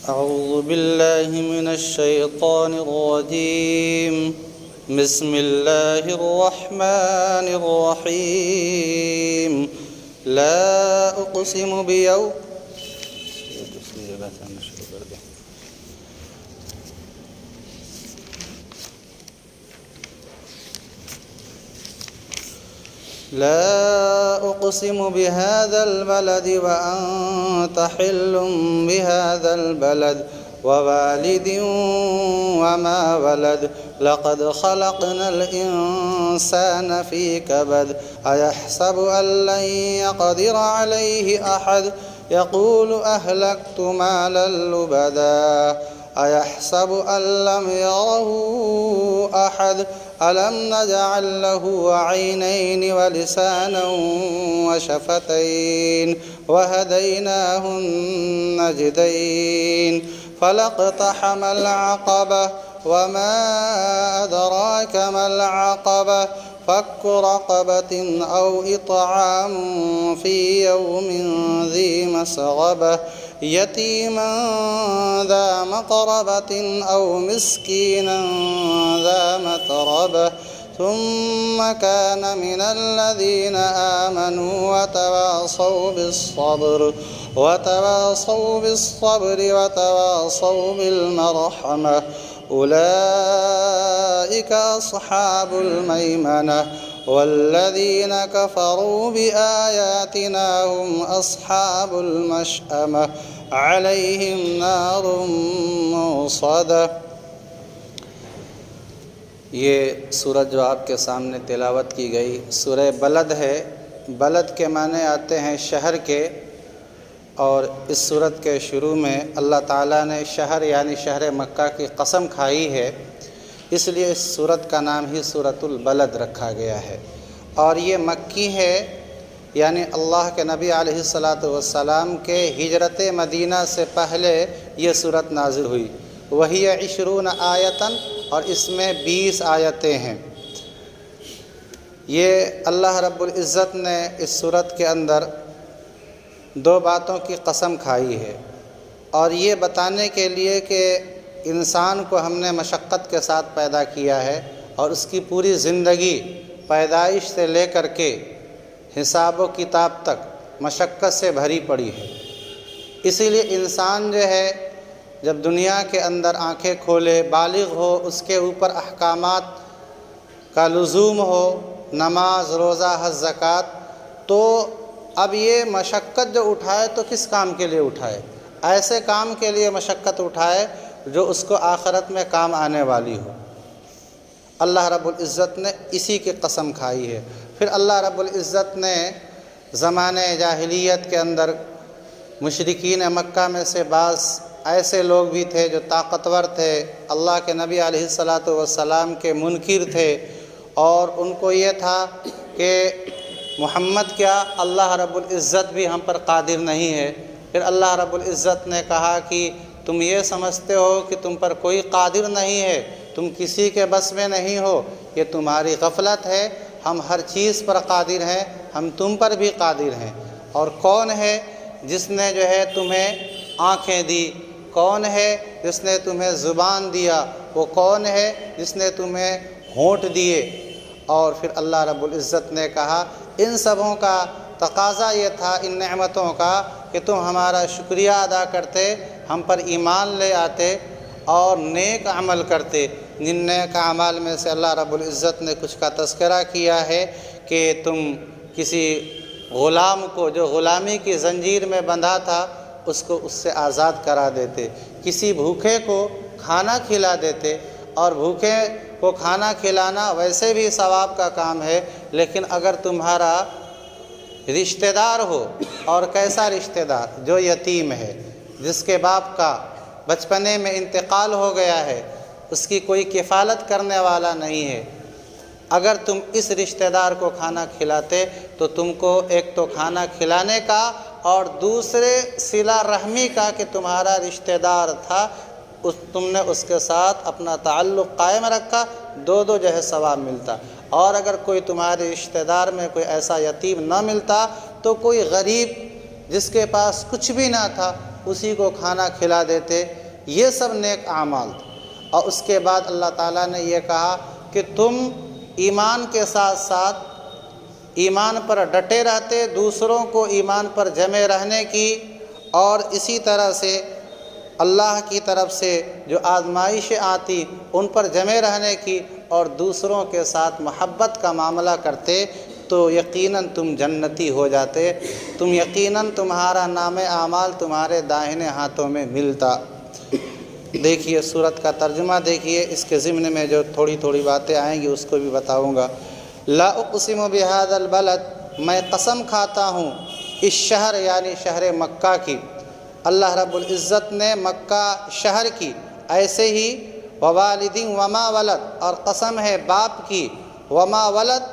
أعوذ بالله من الشيطان الرجيم. بسم الله الرحمن الرحيم. لا أقسم بيوم لا أقسم بهذا البلد وأنت حل بهذا البلد ووالد وما ولد لقد خلقنا الإنسان في كبد أيحسب أن لن يقدر عليه أحد يقول أهلكت مالا لبدا أيحسب أن لم يره أحد ألم نجعل له عينين ولسانا وشفتين وهديناه النجدين فلاقتحم العقبة وما أدراك ما العقبة فك رقبة أو إطعام في يوم ذي مسغبة يتيما ذا مقربة أو مسكينا ذا متربة ثم كان من الذين آمنوا وتواصوا بالصبر وتواصوا بالمرحمة أولئك أصحاب الميمنة والذين كفروا بآياتنا هم أصحاب المشأمة عليهم نار موصدة۔ یہ سورت جو آپ کے سامنے تلاوت کی گئی سورہ بلد ہے۔ بلد کے معنی آتے ہیں شہر کے، اور اس سورت کے شروع میں اللہ تعالیٰ نے شہر یعنی شہر مکہ کی قسم کھائی ہے، اس لیے اس سورت کا نام ہی سورۃ البلد رکھا گیا ہے۔ اور یہ مکی ہے، یعنی اللہ کے نبی علیہ السلام کے ہجرت مدینہ سے پہلے یہ سورت نازل ہوئی۔ وہی 20 آیتاً، اور اس میں 20 آیتیں ہیں۔ یہ اللہ رب العزت نے اس سورت کے اندر 2 باتوں کی قسم کھائی ہے، اور یہ بتانے کے لیے کہ انسان کو ہم نے مشقت کے ساتھ پیدا کیا ہے، اور اس کی پوری زندگی پیدائش سے لے کر کے حساب و کتاب تک مشقت سے بھری پڑی ہے۔ اسی لیے انسان جو ہے جب دنیا کے اندر آنکھیں کھولے، بالغ ہو، اس کے اوپر احکامات کا لزوم ہو، نماز، روزہ، حج، زکوٰۃ، تو اب یہ مشقت جو اٹھائے تو کس کام کے لیے اٹھائے؟ ایسے کام کے لیے مشقت اٹھائے جو اس کو آخرت میں کام آنے والی ہو۔ اللہ رب العزت نے اسی کی قسم کھائی ہے۔ پھر اللہ رب العزت نے زمانے جاہلیت کے اندر مشرکین مکہ میں سے بعض ایسے لوگ بھی تھے جو طاقتور تھے، اللہ کے نبی علیہ السلام کے منکر تھے، اور ان کو یہ تھا کہ محمد کیا، اللہ رب العزت بھی ہم پر قادر نہیں ہے۔ پھر اللہ رب العزت نے کہا کہ تم یہ سمجھتے ہو کہ تم پر کوئی قادر نہیں ہے، تم کسی کے بس میں نہیں ہو، یہ تمہاری غفلت ہے، ہم ہر چیز پر قادر ہیں، ہم تم پر بھی قادر ہیں۔ اور کون ہے جس نے جو ہے تمہیں آنکھیں دی؟ کون ہے جس نے تمہیں زبان دیا؟ وہ کون ہے جس نے تمہیں ہونٹ دیے؟ اور پھر اللہ رب العزت نے کہا ان سبوں کا تقاضا یہ تھا، ان نعمتوں کا، کہ تم ہمارا شکریہ ادا کرتے، ہم پر ایمان لے آتے اور نیک عمل کرتے۔ جن نیک اعمال میں سے اللہ رب العزت نے کچھ کا تذکرہ کیا ہے کہ تم کسی غلام کو جو غلامی کی زنجیر میں بندھا تھا اس کو اس سے آزاد کرا دیتے، کسی بھوکے کو کھانا کھلا دیتے، اور بھوکے کو کھانا کھلانا ویسے بھی ثواب کا کام ہے، لیکن اگر تمہارا رشتہ دار ہو، اور کیسا رشتہ دار؟ جو یتیم ہے، جس کے باپ کا بچپنے میں انتقال ہو گیا ہے، اس کی کوئی کفالت کرنے والا نہیں ہے، اگر تم اس رشتہ دار کو کھانا کھلاتے تو تم کو ایک تو کھانا کھلانے کا، اور دوسرے صلہ رحمی کا کہ تمہارا رشتہ دار تھا، تم نے اس کے ساتھ اپنا تعلق قائم رکھا، دو جو ہے ثواب ملتا۔ اور اگر کوئی تمہارے رشتہ دار میں کوئی ایسا یتیم نہ ملتا تو کوئی غریب جس کے پاس کچھ بھی نہ تھا، اسی کو کھانا کھلا دیتے، یہ سب نیک اعمال تھے۔ اور اس کے بعد اللہ تعالیٰ نے یہ کہا کہ تم ایمان کے ساتھ ساتھ ایمان پر ڈٹے رہتے، دوسروں کو ایمان پر جمے رہنے کی اور اسی طرح سے اللہ کی طرف سے جو آزمائشیں آتی ان پر جمے رہنے کی اور دوسروں کے ساتھ محبت کا معاملہ کرتے تو یقیناً تم جنتی ہو جاتے، تم یقیناً تمہارا نام اعمال تمہارے داہنے ہاتھوں میں ملتا۔ دیکھیے سورت کا ترجمہ دیکھیے، اس کے ضمن میں جو تھوڑی تھوڑی باتیں آئیں گی اس کو بھی بتاؤں گا۔ لا اقسم بهذا البلد، میں قسم کھاتا ہوں اس شہر یعنی شہر مکہ کی۔ اللہ رب العزت نے مکہ شہر کی، ایسے ہی ووالد وما ولد، اور قسم ہے باپ کی، وما ولد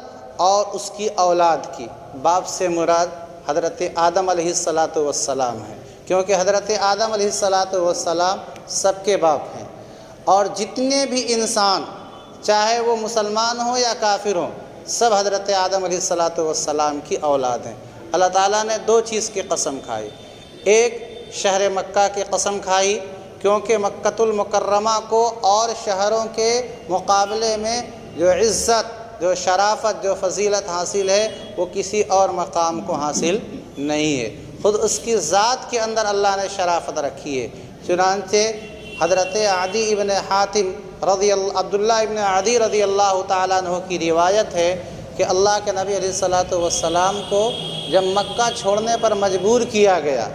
اور اس کی اولاد کی۔ باپ سے مراد حضرت آدم علیہ السلام ہے، کیونکہ حضرت آدم علیہ السلام سب کے باپ ہیں، اور جتنے بھی انسان چاہے وہ مسلمان ہوں یا کافر ہوں سب حضرت آدم علیہ السلام کی اولاد ہیں۔ اللہ تعالیٰ نے دو چیز کی قسم کھائی، ایک شہر مکہ کی قسم کھائی کیونکہ مکۃ المکرمہ کو اور شہروں کے مقابلے میں جو عزت، جو شرافت، جو فضیلت حاصل ہے وہ کسی اور مقام کو حاصل نہیں ہے، خود اس کی ذات کے اندر اللہ نے شرافت رکھی ہے۔ چنانچہ حضرت عدی ابن حاتم عبداللہ ابن عدی رضی اللہ تعالیٰ عنہ کی روایت ہے کہ اللہ کے نبی علیہ السلام کو جب مکہ چھوڑنے پر مجبور کیا گیا،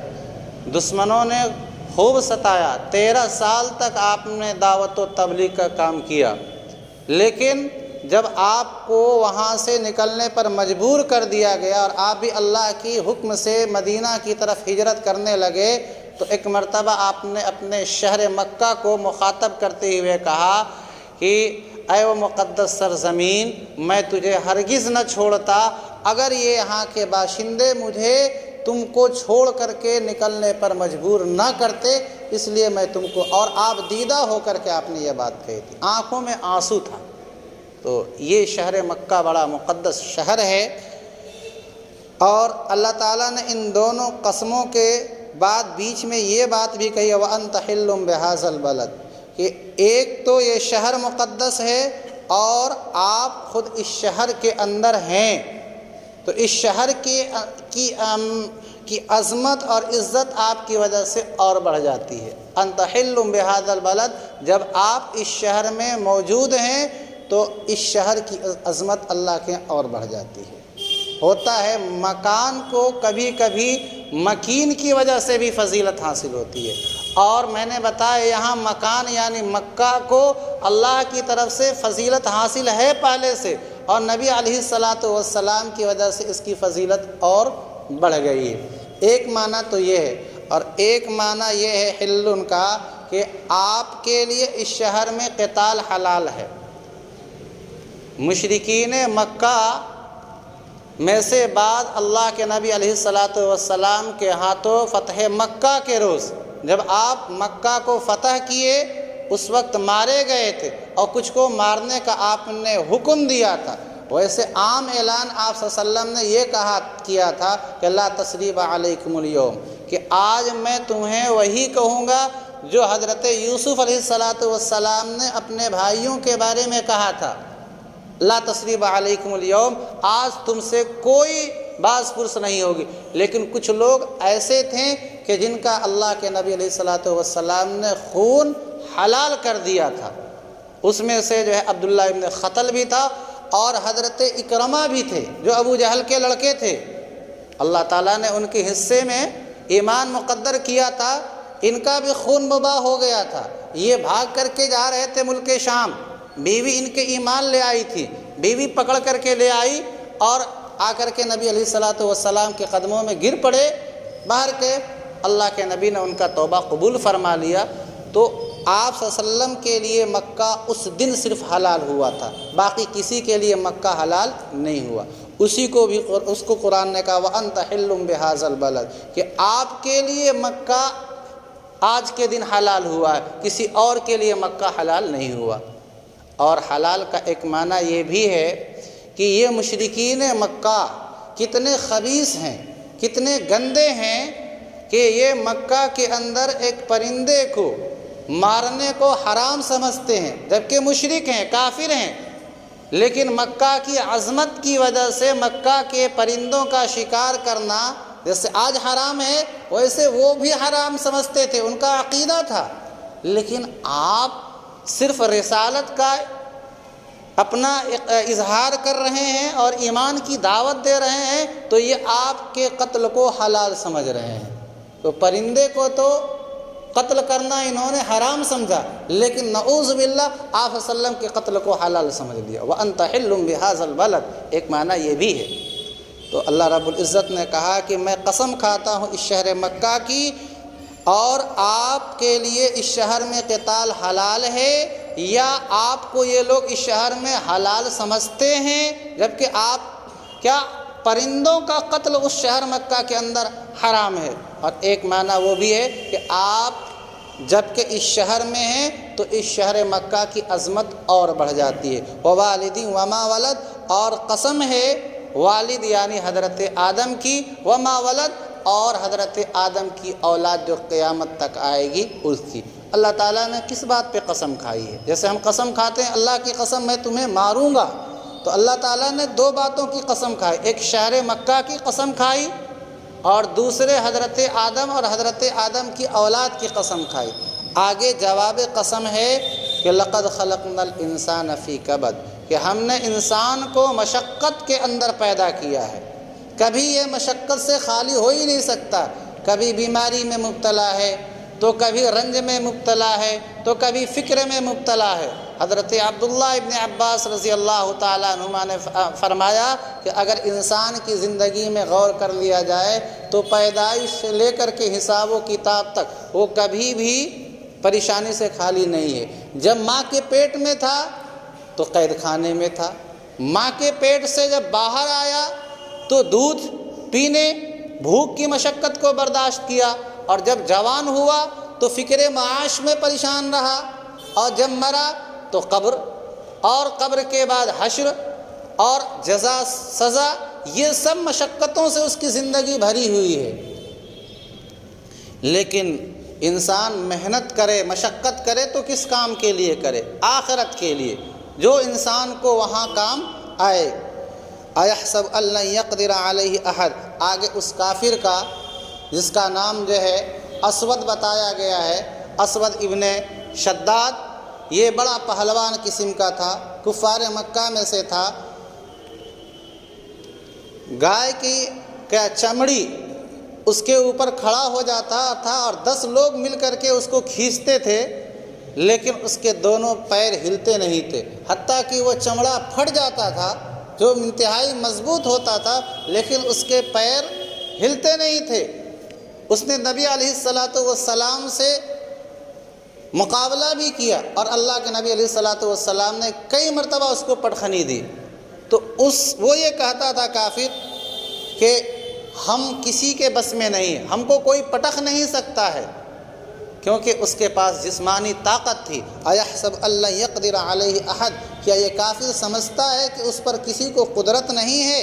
دشمنوں نے خوب ستایا، 13 سال تک آپ نے دعوت و تبلیغ کا کام کیا، لیکن جب آپ کو وہاں سے نکلنے پر مجبور کر دیا گیا اور آپ بھی اللہ کی حکم سے مدینہ کی طرف ہجرت کرنے لگے تو ایک مرتبہ آپ نے اپنے شہر مکہ کو مخاطب کرتے ہوئے کہا کہ اے وہ مقدس سرزمین، میں تجھے ہرگز نہ چھوڑتا اگر یہ یہاں کے باشندے مجھے تم کو چھوڑ کر کے نکلنے پر مجبور نہ کرتے، اس لیے میں تم کو، اور آپ دیدہ ہو کر کے آپ نے یہ بات کہی تھی، آنکھوں میں آنسو تھا۔ تو یہ شہر مکہ بڑا مقدس شہر ہے، اور اللہ تعالیٰ نے ان دونوں قسموں کے بعد بیچ میں یہ بات بھی کہی ہے وَأَنْتَ حِلٌّ بِهَذَا الْبَلَدِ، کہ ایک تو یہ شہر مقدس ہے اور آپ خود اس شہر کے اندر ہیں، تو اس شہر کی عظمت اور عزت آپ کی وجہ سے اور بڑھ جاتی ہے۔ أَنْتَ حِلٌّ بِهَذَا الْبَلَدِ، جب آپ اس شہر میں موجود ہیں تو اس شہر کی عظمت اللہ کے اور بڑھ جاتی ہے۔ ہوتا ہے مکان کو کبھی کبھی مکین کی وجہ سے بھی فضیلت حاصل ہوتی ہے، اور میں نے بتایا یہاں مکان یعنی مکہ کو اللہ کی طرف سے فضیلت حاصل ہے پہلے سے، اور نبی علیہ السلام کی وجہ سے اس کی فضیلت اور بڑھ گئی ہے۔ ایک معنی تو یہ ہے، اور ایک معنی یہ ہے حلٌ کا کہ آپ کے لیے اس شہر میں قتال حلال ہے۔ مشرکین مکہ میں سے بعد اللہ کے نبی علیہ السلام کے ہاتھوں فتح مکہ کے روز جب آپ مکہ کو فتح کیے اس وقت مارے گئے تھے، اور کچھ کو مارنے کا آپ نے حکم دیا تھا۔ ویسے عام اعلان آپ صلی اللہ علیہ وسلم نے یہ کیا تھا کہ لا تثریب علیکم اليوم، کہ آج میں تمہیں وہی کہوں گا جو حضرت یوسف علیہ السلام نے اپنے بھائیوں کے بارے میں کہا تھا، لا تثریب علیکم اليوم، آج تم سے کوئی باز پرس نہیں ہوگی۔ لیکن کچھ لوگ ایسے تھے کہ جن کا اللہ کے نبی علیہ السلام نے خون حلال کر دیا تھا، اس میں سے جو ہے عبداللہ ابن خطل بھی تھا اور حضرت اکرمہ بھی تھے جو ابو جہل کے لڑکے تھے۔ اللہ تعالیٰ نے ان کے حصے میں ایمان مقدر کیا تھا، ان کا بھی خون مباح ہو گیا تھا، یہ بھاگ کر کے جا رہے تھے ملک شام، بیوی ان کے ایمان لے آئی تھی، بیوی پکڑ کر کے لے آئی اور آ کر کے نبی علیہ السلام کے قدموں میں گر پڑے، باہر کے اللہ کے نبی نے ان کا توبہ قبول فرما لیا۔ تو آپ صلی اللہ علیہ وسلم کے لیے مکہ اس دن صرف حلال ہوا تھا، باقی کسی کے لیے مکہ حلال نہیں ہوا۔ اس کو قرآن نے کہا وَأَنْتَ حِلٌّ بِهَذَا الْبَلَدِ، کہ آپ کے لیے مکہ آج کے دن حلال ہوا ہے، کسی اور کے لیے مکہ حلال نہیں ہوا۔ اور حلال کا ایک معنی یہ بھی ہے کہ یہ مشرکین مکہ کتنے خبیث ہیں، کتنے گندے ہیں کہ یہ مکہ کے اندر ایک پرندے کو مارنے کو حرام سمجھتے ہیں، جبکہ مشرک ہیں، کافر ہیں، لیکن مکہ کی عظمت کی وجہ سے مکہ کے پرندوں کا شکار کرنا جیسے آج حرام ہے ویسے وہ بھی حرام سمجھتے تھے، ان کا عقیدہ تھا۔ لیکن آپ صرف رسالت کا اپنا اظہار کر رہے ہیں اور ایمان کی دعوت دے رہے ہیں تو یہ آپ کے قتل کو حلال سمجھ رہے ہیں۔ تو پرندے کو تو قتل کرنا انہوں نے حرام سمجھا، لیکن نعوذ باللہ آپ صلی اللہ علیہ وسلم کے قتل کو حلال سمجھ لیا۔ وَأَنْتَ حِلٌّ بِهَذَا الْبَلَدِ، ایک معنی یہ بھی ہے۔ تو اللہ رب العزت نے کہا کہ میں قسم کھاتا ہوں اس شہر مکہ کی، اور آپ کے لیے اس شہر میں قتال حلال ہے، یا آپ کو یہ لوگ اس شہر میں حلال سمجھتے ہیں، جبکہ آپ کیا پرندوں کا قتل اس شہر مکہ کے اندر حرام ہے۔ اور ایک معنی وہ بھی ہے کہ آپ جب کہ اس شہر میں ہیں تو اس شہر مکہ کی عظمت اور بڑھ جاتی ہے۔ ووالد وما ولد، اور قسم ہے والد یعنی حضرت آدم کی، وما ولد، اور حضرت آدم کی اولاد جو قیامت تک آئے گی اس کی۔ اللہ تعالیٰ نے کس بات پہ قسم کھائی ہے؟ جیسے ہم قسم کھاتے ہیں اللہ کی قسم میں تمہیں ماروں گا، تو اللہ تعالیٰ نے دو باتوں کی قسم کھائی، ایک شہر مکہ کی قسم کھائی اور دوسرے حضرت آدم اور حضرت آدم کی اولاد کی قسم کھائی۔ آگے جواب قسم ہے کہ لقد خلقنا الانسان فی کبد، کہ ہم نے انسان کو مشقت کے اندر پیدا کیا ہے، کبھی یہ مشقت سے خالی ہو ہی نہیں سکتا، کبھی بیماری میں مبتلا ہے تو کبھی رنج میں مبتلا ہے تو کبھی فکر میں مبتلا ہے۔ حضرت عبداللہ ابن عباس رضی اللہ تعالیٰ عنہما نے فرمایا کہ اگر انسان کی زندگی میں غور کر لیا جائے تو پیدائش سے لے کر کے حساب و کتاب تک وہ کبھی بھی پریشانی سے خالی نہیں ہے۔ جب ماں کے پیٹ میں تھا تو قید خانے میں تھا، ماں کے پیٹ سے جب باہر آیا تو دودھ پینے، بھوک کی مشقت کو برداشت کیا، اور جب جوان ہوا تو فکر معاش میں پریشان رہا، اور جب مرا تو قبر، اور قبر کے بعد حشر اور جزا سزا، یہ سب مشقتوں سے اس کی زندگی بھری ہوئی ہے۔ لیکن انسان محنت کرے، مشقت کرے تو کس کام کے لیے کرے؟ آخرت کے لیے، جو انسان کو وہاں کام آئے۔ اَيَحْسَبُ أَن لَّن يَقْدِرَ عَلَيْهِ أَحَدٌ، آگے اس کافر کا جس کا نام جو ہے اسود بتایا گیا ہے، اسود ابن شداد، یہ بڑا پہلوان قسم کا تھا، کفار مکہ میں سے تھا۔ گائے کی کیا چمڑی اس کے اوپر کھڑا ہو جاتا تھا اور 10 لوگ مل کر کے اس کو کھینچتے تھے، لیکن اس کے دونوں پیر ہلتے نہیں تھے، حتیٰ کہ وہ چمڑا پھٹ جاتا تھا جو انتہائی مضبوط ہوتا تھا، لیکن اس کے پیر ہلتے نہیں تھے۔ اس نے نبی علیہ السلام سے مقابلہ بھی کیا، اور اللہ کے نبی علیہ السلام نے کئی مرتبہ اس کو پٹخنی دی۔ تو وہ یہ کہتا تھا کافر کہ ہم کسی کے بس میں نہیں، ہم کو کوئی پٹخ نہیں سکتا ہے، کیونکہ اس کے پاس جسمانی طاقت تھی۔ اَيَحْسَبُ أَن لَّن يَقْدِرَ عَلَيْهِ أَحَدٌ، کیا یہ کافر سمجھتا ہے کہ اس پر کسی کو قدرت نہیں ہے؟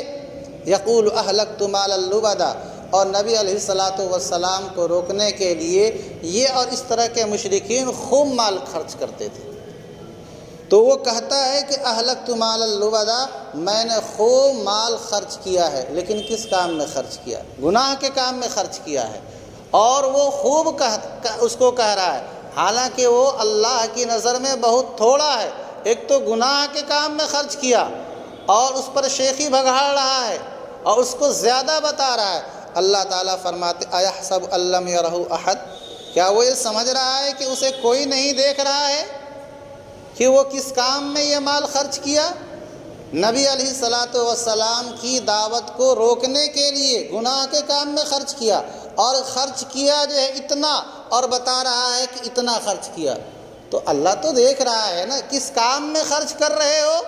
يَقُولُ أَهْلَكْتُ مَالًا لُبَدًا، اور نبی علیہ السلام کو روکنے کے لیے یہ اور اس طرح کے مشرکین خوب مال خرچ کرتے تھے۔ تو وہ کہتا ہے کہ اہلکت مالا لبدا، میں نے خوب مال خرچ کیا ہے، لیکن کس کام میں خرچ کیا؟ گناہ کے کام میں خرچ کیا ہے، اور وہ خوب اس کو کہہ رہا ہے، حالانکہ وہ اللہ کی نظر میں بہت تھوڑا ہے۔ ایک تو گناہ کے کام میں خرچ کیا اور اس پر شیخی بگاڑ رہا ہے اور اس کو زیادہ بتا رہا ہے۔ اللہ تعالیٰ فرماتے اَيَحْسَبُ أَن لَّمْ يَرَهُ أَحَدٌ، کیا وہ یہ سمجھ رہا ہے کہ اسے کوئی نہیں دیکھ رہا ہے کہ وہ کس کام میں یہ مال خرچ کیا؟ نبی علیہ السلام کی دعوت کو روکنے کے لیے گناہ کے کام میں خرچ کیا، اور خرچ کیا جو ہے اتنا، اور بتا رہا ہے کہ اتنا خرچ کیا۔ تو اللہ تو دیکھ رہا ہے نا کس کام میں خرچ کر رہے ہو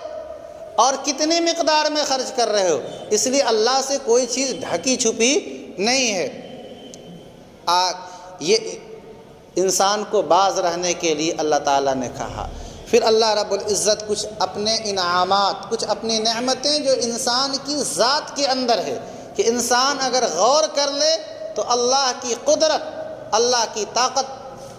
اور کتنی مقدار میں خرچ کر رہے ہو، اس لیے اللہ سے کوئی چیز ڈھکی چھپی نہیں ہے۔ یہ انسان کو باز رہنے کے لیے اللہ تعالیٰ نے کہا۔ پھر اللہ رب العزت کچھ اپنے انعامات، کچھ اپنی نعمتیں جو انسان کی ذات کے اندر ہے، کہ انسان اگر غور کر لے تو اللہ کی قدرت، اللہ کی طاقت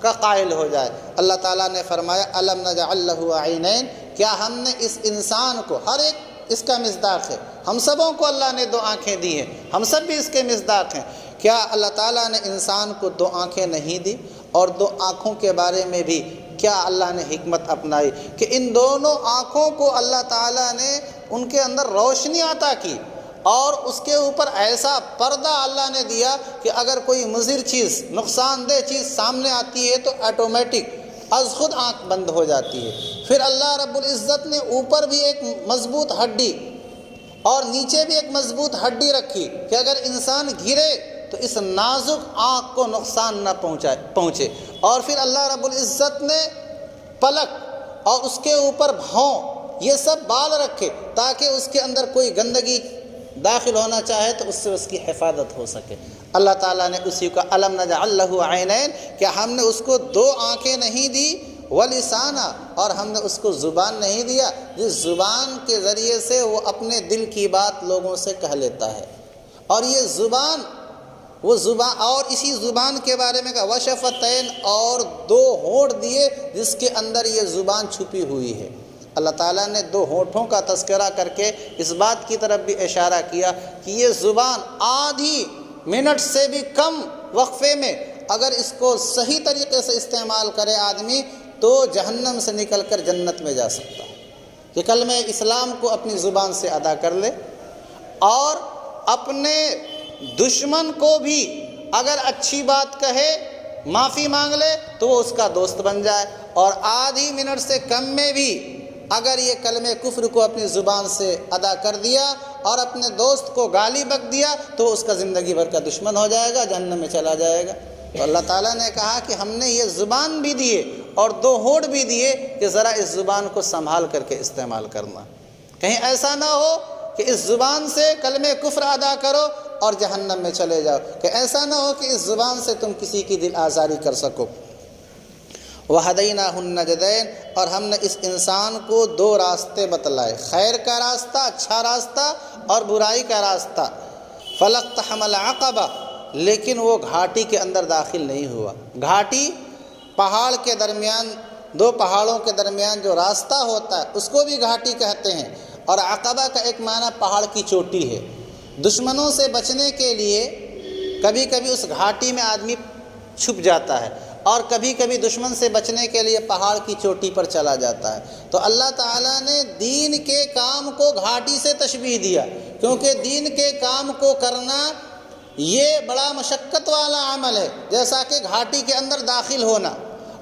کا قائل ہو جائے۔ اللہ تعالیٰ نے فرمایا الم نجعل لہ عینین، کیا ہم نے اس انسان کو، ہر ایک اس کا مصداق ہے، ہم سبوں کو اللہ نے دو آنکھیں دی ہیں، ہم سب بھی اس کے مصداق ہیں، کیا اللہ تعالیٰ نے انسان کو دو آنکھیں نہیں دی؟ اور دو آنکھوں کے بارے میں بھی کیا اللہ نے حکمت اپنائی کہ ان دونوں آنکھوں کو اللہ تعالیٰ نے ان کے اندر روشنی عطا کی، اور اس کے اوپر ایسا پردہ اللہ نے دیا کہ اگر کوئی مضر چیز، نقصان دہ چیز سامنے آتی ہے تو آٹومیٹک از خود آنکھ بند ہو جاتی ہے۔ پھر اللہ رب العزت نے اوپر بھی ایک مضبوط ہڈی اور نیچے بھی ایک مضبوط ہڈی رکھی کہ اگر انسان گرے تو اس نازک آنکھ کو نقصان نہ پہنچے۔ اور پھر اللہ رب العزت نے پلک اور اس کے اوپر بھون، یہ سب بال رکھے تاکہ اس کے اندر کوئی گندگی داخل ہونا چاہے تو اس سے اس کی حفاظت ہو سکے۔ اللہ تعالیٰ نے اسی کو الم نجعل لہ عینین، کیا ہم نے اس کو دو آنکھیں نہیں دی، ولسانہ، اور ہم نے اس کو زبان نہیں دیا جس زبان کے ذریعے سے وہ اپنے دل کی بات لوگوں سے کہہ لیتا ہے۔ اور یہ زبان، وہ زبان، اور اسی زبان کے بارے میں کہا وشفتین، اور دو ہونٹ دیے جس کے اندر یہ زبان چھپی ہوئی ہے۔ اللہ تعالیٰ نے دو ہونٹوں کا تذکرہ کر کے اس بات کی طرف بھی اشارہ کیا کہ یہ زبان آدھی منٹ سے بھی کم وقفے میں اگر اس کو صحیح طریقے سے استعمال کرے آدمی تو جہنم سے نکل کر جنت میں جا سکتا ہے۔ کہ کلمہ اسلام کو اپنی زبان سے ادا کر لے، اور اپنے دشمن کو بھی اگر اچھی بات کہے، معافی مانگ لے تو وہ اس کا دوست بن جائے، اور آدھی منٹ سے کم میں بھی اگر یہ کلمہ کفر کو اپنی زبان سے ادا کر دیا اور اپنے دوست کو گالی بک دیا تو اس کا زندگی بھر کا دشمن ہو جائے گا، جہنم میں چلا جائے گا۔ تو اللہ تعالیٰ نے کہا کہ ہم نے یہ زبان بھی دیے اور دو ہونٹ بھی دیے کہ ذرا اس زبان کو سنبھال کر کے استعمال کرنا، کہیں ایسا نہ ہو کہ اس زبان سے کلمہ کفر ادا کرو اور جہنم میں چلے جاؤ، کہ ایسا نہ ہو کہ اس زبان سے تم کسی کی دل آزاری کر سکو۔ وَهَدَيْنَاهُ النَّجْدَيْنِ، اور ہم نے اس انسان کو دو راستے بتلائے، خیر کا راستہ، اچھا راستہ، اور برائی کا راستہ۔ فَلَقْتَحَمَ الْعَقَبَةَ، لیکن وہ گھاٹی کے اندر داخل نہیں ہوا۔ گھاٹی پہاڑ کے درمیان، دو پہاڑوں کے درمیان جو راستہ ہوتا ہے اس کو بھی گھاٹی کہتے ہیں، اور عقبہ کا ایک معنی پہاڑ کی چوٹی ہے۔ دشمنوں سے بچنے کے لیے کبھی کبھی اس گھاٹی میں آدمی چھپ جاتا ہے، اور کبھی کبھی دشمن سے بچنے کے لیے پہاڑ کی چوٹی پر چلا جاتا ہے۔ تو اللہ تعالیٰ نے دین کے کام کو گھاٹی سے تشبیہ دیا، کیونکہ دین کے کام کو کرنا یہ بڑا مشقت والا عمل ہے، جیسا کہ گھاٹی کے اندر داخل ہونا،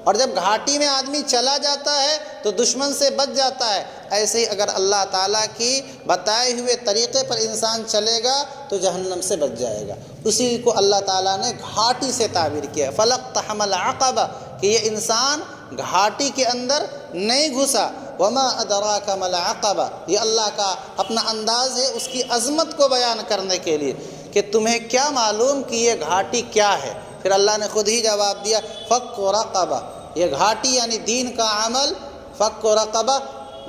اور جب گھاٹی میں آدمی چلا جاتا ہے تو دشمن سے بچ جاتا ہے۔ ایسے ہی اگر اللہ تعالیٰ کی بتائے ہوئے طریقے پر انسان چلے گا تو جہنم سے بچ جائے گا۔ اسی کو اللہ تعالیٰ نے گھاٹی سے تعبیر کیا، فَلَقْتَحَمَ الْعَقَبَةَ، کہ یہ انسان گھاٹی کے اندر نہیں گھسا۔ وَمَا أَدْرَاكَ مَا الْعَقَبَةُ، یہ اللہ کا اپنا انداز ہے اس کی عظمت کو بیان کرنے کے لیے کہ تمہیں کیا معلوم کہ یہ گھاٹی کیا ہے۔ پھر اللہ نے خود ہی جواب دیا، فَكُّ رَقَبَةٍ، یہ گھاٹی یعنی دین کا عمل، فَكُّ رَقَبَةٍ،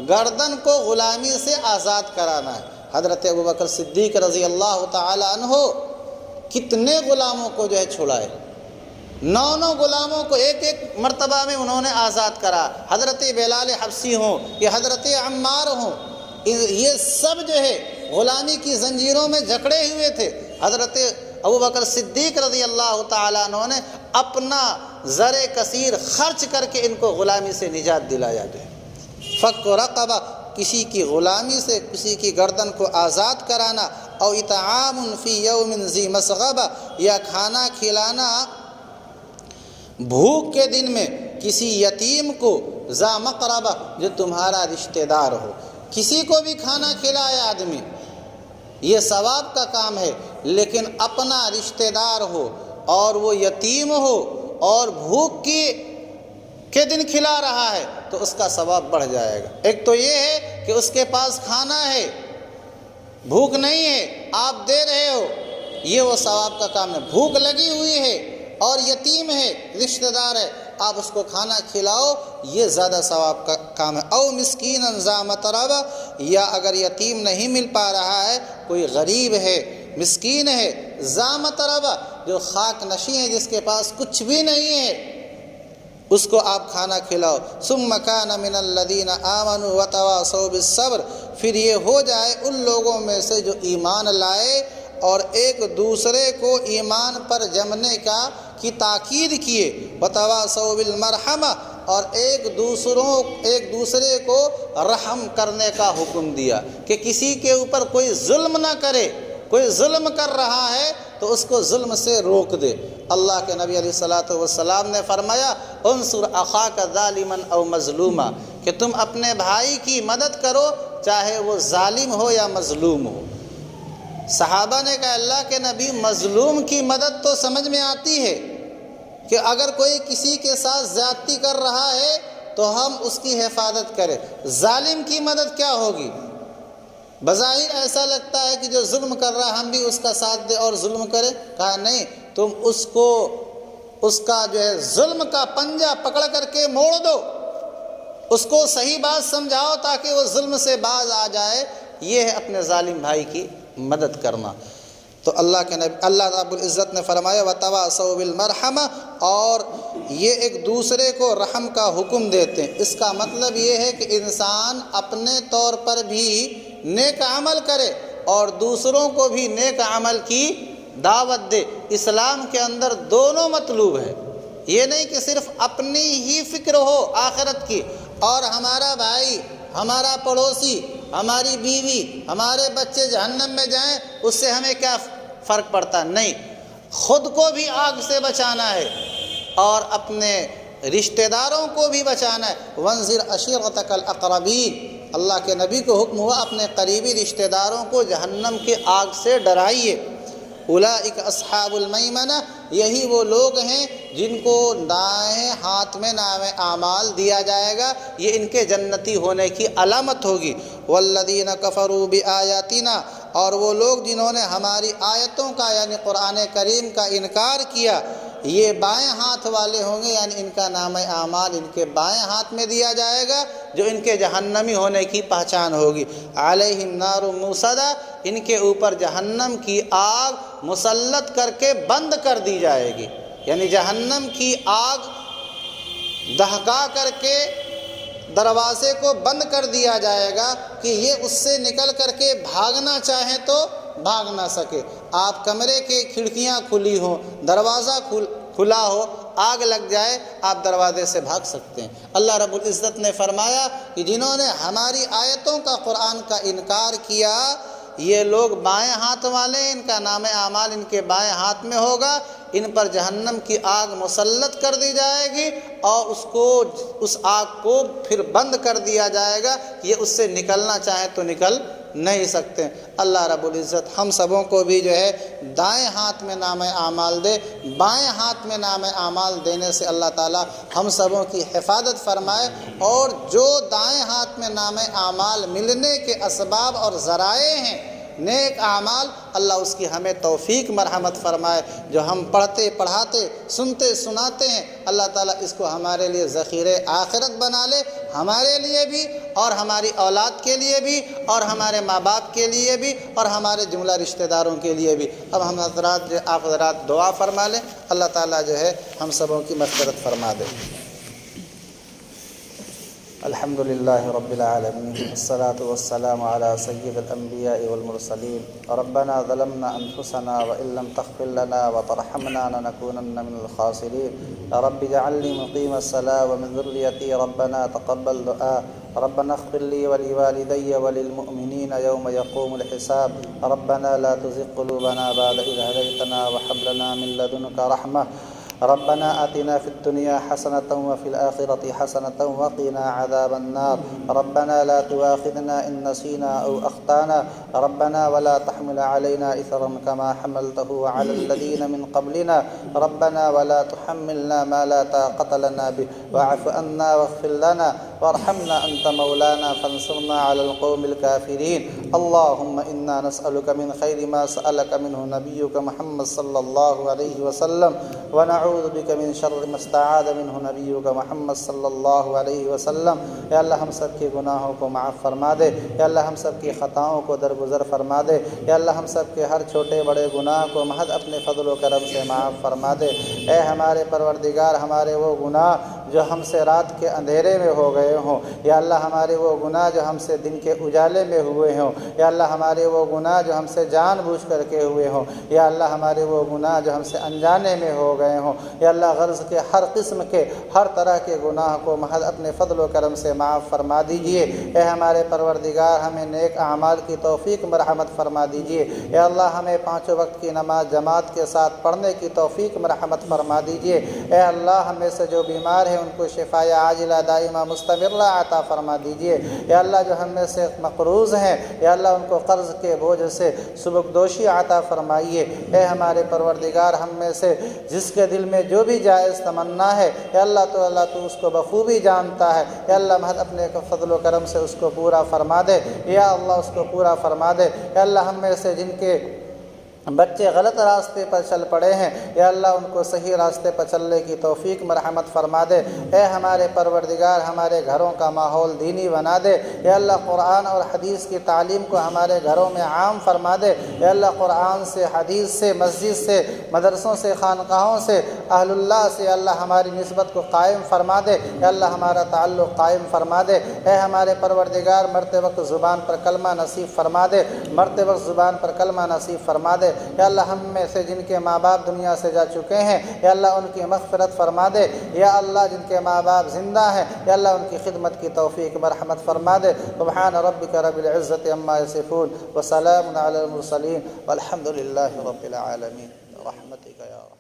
گردن کو غلامی سے آزاد کرانا ہے۔ حضرت ابوبکر صدیق رضی اللہ تعالی عنہ کتنے غلاموں کو جو ہے چھڑائے، 9 غلاموں کو ایک ایک مرتبہ میں انہوں نے آزاد کرا۔ حضرت بلال حبشی ہوں یا حضرت عمار ہوں، یہ سب جو ہے غلامی کی زنجیروں میں جکڑے ہوئے تھے۔ حضرت ابوبکر صدیق رضی اللہ تعالیٰ عنہ نے اپنا زر کثیر خرچ کر کے ان کو غلامی سے نجات دلایا جو ہے۔ فک رقبہ، کسی کی غلامی سے کسی کی گردن کو آزاد کرانا، او اطعام فی یوم ذی مسغبہ، یا کھانا کھلانا بھوک کے دن میں کسی یتیم کو، ذا مقربہ، جو تمہارا رشتہ دار ہو۔ کسی کو بھی کھانا کھلائے آدمی، یہ ثواب کا کام ہے، لیکن اپنا رشتہ دار ہو اور وہ یتیم ہو اور بھوک کے دن کھلا رہا ہے تو اس کا ثواب بڑھ جائے گا۔ ایک تو یہ ہے کہ اس کے پاس کھانا ہے، بھوک نہیں ہے، آپ دے رہے ہو، یہ وہ ثواب کا کام ہے۔ بھوک لگی ہوئی ہے اور یتیم ہے، رشتہ دار ہے، آپ اس کو کھانا کھلاؤ، یہ زیادہ ثواب کا کام ہے۔ او مسکینا ذا متربہ، یا اگر یتیم نہیں مل پا رہا ہے، کوئی غریب ہے، مسکین ہے، ذا متربہ جو خاک نشیں ہے، جس کے پاس کچھ بھی نہیں ہے، اس کو آپ کھانا کھلاؤ۔ ثم کان من الذین آمنوا وتواصوا بالصبر، پھر یہ ہو جائے ان لوگوں میں سے جو ایمان لائے اور ایک دوسرے کو ایمان پر جمنے کی تاکید کیے، وتواصوا بالمرحمہ، اور ایک دوسرے کو رحم کرنے کا حکم دیا کہ کسی کے اوپر کوئی ظلم نہ کرے، کوئی ظلم کر رہا ہے تو اس کو ظلم سے روک دے۔ اللہ کے نبی علیہ الصلوۃ والسلام نے فرمایا انصر اخاک ظالما او مظلوما، کہ تم اپنے بھائی کی مدد کرو چاہے وہ ظالم ہو یا مظلوم ہو۔ صحابہ نے کہا اللہ کے نبی مظلوم کی مدد تو سمجھ میں آتی ہے کہ اگر کوئی کسی کے ساتھ زیادتی کر رہا ہے تو ہم اس کی حفاظت کریں، ظالم کی مدد کیا ہوگی؟ بظاہر ایسا لگتا ہے کہ جو ظلم کر رہا ہے ہم بھی اس کا ساتھ دیں اور ظلم کریں۔ کہا نہیں، تم اس کا جو ہے ظلم کا پنجہ پکڑ کر کے موڑ دو، اس کو صحیح بات سمجھاؤ تاکہ وہ ظلم سے باز آ جائے۔ یہ ہے اپنے ظالم بھائی کی مدد کرنا۔ تو اللہ رب العزت نے فرمایا وتواصوا بالمرحمہ، اور یہ ایک دوسرے کو رحم کا حکم دیتے ہیں۔ اس کا مطلب یہ ہے کہ انسان اپنے طور پر بھی نیک عمل کرے اور دوسروں کو بھی نیک عمل کی دعوت دے۔ اسلام کے اندر دونوں مطلوب ہے، یہ نہیں کہ صرف اپنی ہی فکر ہو آخرت کی اور ہمارا بھائی، ہمارا پڑوسی، ہماری بیوی، ہمارے بچے جہنم میں جائیں اس سے ہمیں کیا فرق پڑتا؟ نہیں، خود کو بھی آگ سے بچانا ہے اور اپنے رشتہ داروں کو بھی بچانا ہے۔ وانذر عشیرتک الاقربین، اللہ کے نبی کو حکم ہوا اپنے قریبی رشتہ داروں کو جہنم کی آگ سے ڈرائیے۔ اولئک اصحاب المیمنہ، یہی وہ لوگ ہیں جن کو دائیں ہاتھ میں نام اعمال دیا جائے گا، یہ ان کے جنتی ہونے کی علامت ہوگی۔ والذین کفروا بآیاتنا، اور وہ لوگ جنہوں نے ہماری آیتوں کا یعنی قرآن کریم کا انکار کیا، یہ بائیں ہاتھ والے ہوں گے، یعنی ان کا نام اعمال ان کے بائیں ہاتھ میں دیا جائے گا، جو ان کے جہنمی ہونے کی پہچان ہوگی۔ علیہم نار موصدہ، ان کے اوپر جہنم کی آگ مسلط کر کے بند کر دی جائے گی، یعنی جہنم کی آگ دہکا کر کے دروازے کو بند کر دیا جائے گا کہ یہ اس سے نکل کر کے بھاگنا چاہیں تو بھاگ نہ سکے۔ آپ کمرے کے کھڑکیاں کھلی ہوں، دروازہ کھلا ہو، آگ لگ جائے، آپ دروازے سے بھاگ سکتے ہیں۔ اللہ رب العزت نے فرمایا کہ جنہوں نے ہماری آیتوں کا، قرآن کا انکار کیا، یہ لوگ بائیں ہاتھ والے، ان کا نام اعمال ان کے بائیں ہاتھ میں ہوگا، ان پر جہنم کی آگ مسلط کر دی جائے گی اور اس آگ کو پھر بند کر دیا جائے گا کہ یہ اس سے نکلنا چاہیں تو نکل نہیں سکتے۔ اللہ رب العزت ہم سبوں کو بھی جو ہے دائیں ہاتھ میں نام اعمال دے، بائیں ہاتھ میں نام اعمال دینے سے اللہ تعالی ہم سبوں کی حفاظت فرمائے، اور جو دائیں ہاتھ میں نام اعمال ملنے کے اسباب اور ذرائع ہیں نیک اعمال، اللہ اس کی ہمیں توفیق مرحمت فرمائے۔ جو ہم پڑھتے پڑھاتے سنتے سناتے ہیں، اللہ تعالیٰ اس کو ہمارے لیے ذخیرہ آخرت بنا لے، ہمارے لیے بھی اور ہماری اولاد کے لیے بھی اور ہمارے ماں باپ کے لیے بھی اور ہمارے جملہ رشتہ داروں کے لیے بھی۔ اب ہم حضرات آپ حضرات دعا فرما لیں، اللہ تعالیٰ جو ہے ہم سبوں کی مغفرت فرما دے۔ الحمد للہ رب العالمین، والصلاة والسلام علی سید الانبیاء والمرسلین۔ ربنا ظلمنا انفسنا وان لم تغفر لنا وترحمنا لنكونن من الخاسرین۔ رب اجعلنی مقیم الصلاة ومن ذریتی، ربنا تقبل دعاء۔ ربنا اغفر لي ولوالدي وللمؤمنين يوم يقوم الحساب۔ ربنا لا تزغ قلوبنا بعد إذ هديتنا وهب لنا من لدنك رحمة۔ ربنا آتنا في الدنيا حسنة وفي الآخرة حسنة وقنا عذاب النار۔ ربنا لا تؤاخذنا إن نسينا أو أخطأنا، ربنا ولا تحمل علينا إثرا كما حملته على الذين من قبلنا، ربنا ولا تحملنا ما لا طاقة لنا به، واعف عنا واغفر لنا وارحمنا أنت مولانا فانصرنا على القوم الكافرين. اللهم إنا نسألك من خير ما سألك منه نبيك محمد صلى الله عليه وسلم ونعوذ بك من شر ما استعاذ منه نبيك محمد صلی اللہ علیہ وسلم. یا اللہ ہم سب کے گناہوں کو معاف فرما دے. یا اللہ ہم سب کی خطاؤں کو درگزر فرما دے. یا اللہ ہم سب کے ہر چھوٹے بڑے گناہ کو محض اپنے فضل و کرم سے معاف فرما دے. اے ہمارے پروردگار ہمارے وہ گناہ جو ہم سے رات کے اندھیرے میں ہو گئے ہوں، یا اللہ ہمارے وہ گناہ جو ہم سے دن کے اجالے میں ہوئے ہوں، یا اللہ ہمارے وہ گناہ جو ہم سے جان بوجھ کر کے ہوئے ہوں، یا اللہ ہمارے وہ گناہ جو ہم سے انجانے میں ہو گئے ہوں، یا اللہ غرض کے ہر قسم کے ہر طرح کے گناہ کو محض اپنے فضل و کرم سے معاف فرما دیجئے. اے ہمارے پروردگار ہمیں نیک اعمال کی توفیق مرحمت فرما دیجئے. یا اللہ ہمیں پانچوں وقت کی نماز جماعت کے ساتھ پڑھنے کی توفیق مرحمت فرما دیجئے. اے اللہ ہمیں سے جو بیمار ہیں ان کو شفاء عاجلہ دائمہ مستمرہ عطا فرما دیجئے. یا اللہ جو ہم میں سے مقروض ہیں، یا اللہ ان کو قرض کے بوجھ سے سبکدوشی عطا فرمائیے. اے ہمارے پروردگار ہم میں سے جس کے دل میں جو بھی جائز تمنا ہے، یا اللہ تو اس کو بخوبی جانتا ہے. یا اللہ محض اپنے فضل و کرم سے اس کو پورا فرما دے. یا اللہ اس کو پورا فرما دے. یا اللہ ہم میں سے جن کے بچے غلط راستے پر چل پڑے ہیں، یا اللہ ان کو صحیح راستے پر چلنے کی توفیق مرحمت فرما دے. اے ہمارے پروردگار ہمارے گھروں کا ماحول دینی بنا دے. یا اللہ قرآن اور حدیث کی تعلیم کو ہمارے گھروں میں عام فرما دے. یا اللہ قرآن سے، حدیث سے، مسجد سے، مدرسوں سے، خانقاہوں سے، اہل اللہ سے یا اللہ ہماری نسبت کو قائم فرما دے. یا اللہ ہمارا تعلق قائم فرما دے. اے ہمارے پروردگار مرتے وقت زبان پر کلمہ نصیب فرما دے. مرتے وقت زبان پر کلمہ نصیب فرما دے. یا اللہ ہم میں سے جن کے ماں باپ دنیا سے جا چکے ہیں، یا اللہ ان کی مغفرت فرما دے. یا اللہ جن کے ماں باپ زندہ ہیں، یا اللہ ان کی خدمت کی توفیق مرحمت فرما دے. سبحان ربک رب العزت عما یصفون وسلام علی المرسلین والحمد للہ رب العالمین. رحمتک یا رحمت.